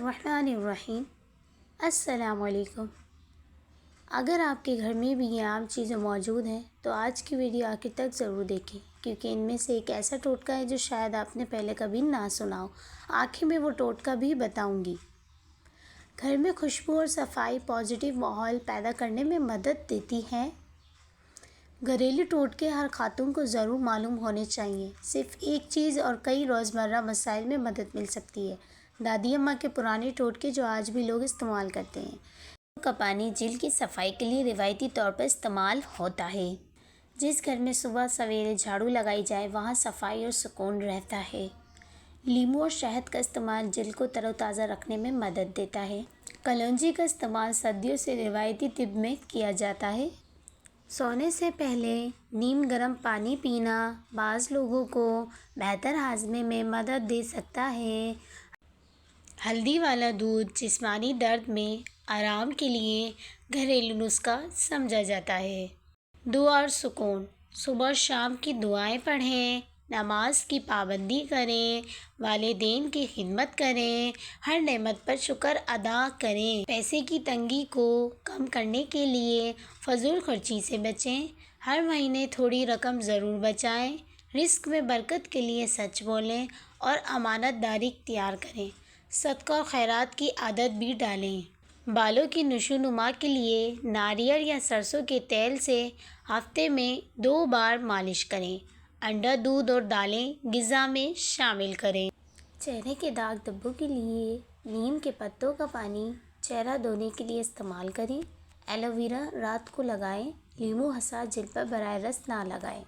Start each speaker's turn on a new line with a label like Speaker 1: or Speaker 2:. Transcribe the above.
Speaker 1: الرحمن الرحیم۔ السلام علیکم۔ اگر آپ کے گھر میں بھی یہ عام چیزیں موجود ہیں تو آج کی ویڈیو آخر تک ضرور دیکھیں، کیونکہ ان میں سے ایک ایسا ٹوٹکا ہے جو شاید آپ نے پہلے کبھی نہ سنا ہو۔ آخر میں وہ ٹوٹکا بھی بتاؤں گی۔ گھر میں خوشبو اور صفائی پازیٹیو ماحول پیدا کرنے میں مدد دیتی ہے۔ گھریلو ٹوٹکے ہر خاتون کو ضرور معلوم ہونے چاہیے۔ صرف ایک چیز اور کئی روزمرہ مسائل میں مدد مل سکتی ہے۔ دادی اماں کے پرانے ٹوٹکے جو آج بھی لوگ استعمال کرتے ہیں۔ نیمبو کا پانی جلد کی صفائی کے لیے روایتی طور پر استعمال ہوتا ہے۔ جس گھر میں صبح سویرے جھاڑو لگائی جائے وہاں صفائی اور سکون رہتا ہے۔ لیموں اور شہد کا استعمال جلد کو تر و تازہ رکھنے میں مدد دیتا ہے۔ کلونجی کا استعمال صدیوں سے روایتی طب میں کیا جاتا ہے۔ سونے سے پہلے نیم گرم پانی پینا بعض لوگوں کو بہتر ہاضمے میں مدد دے سکتا ہے۔ ہلدی والا دودھ جسمانی درد میں آرام کے لیے گھریلو نسخہ سمجھا جاتا ہے۔ دعا اور سکون۔ صبح اور شام کی دعائیں پڑھیں، نماز کی پابندی کریں، والدین کی خدمت کریں، ہر نعمت پر شکر ادا کریں۔ پیسے کی تنگی کو کم کرنے کے لیے فضول خرچی سے بچیں۔ ہر مہینے تھوڑی رقم ضرور بچائیں۔ رزق میں برکت کے لیے سچ بولیں اور امانت داری اختیار کریں۔ صدقہ اور خیرات کی عادت بھی ڈالیں۔ بالوں کی نشو و نما کے لیے ناریل یا سرسوں کے تیل سے ہفتے میں 2 بار مالش کریں۔ انڈا، دودھ اور دالیں غذا میں شامل کریں۔ چہرے کے داغ دھبوں کے لیے نیم کے پتوں کا پانی چہرہ دھونے کے لیے استعمال کریں۔ ایلو ویرا رات کو لگائیں۔ لیموں حساس جلد پر براہ راست نہ لگائیں۔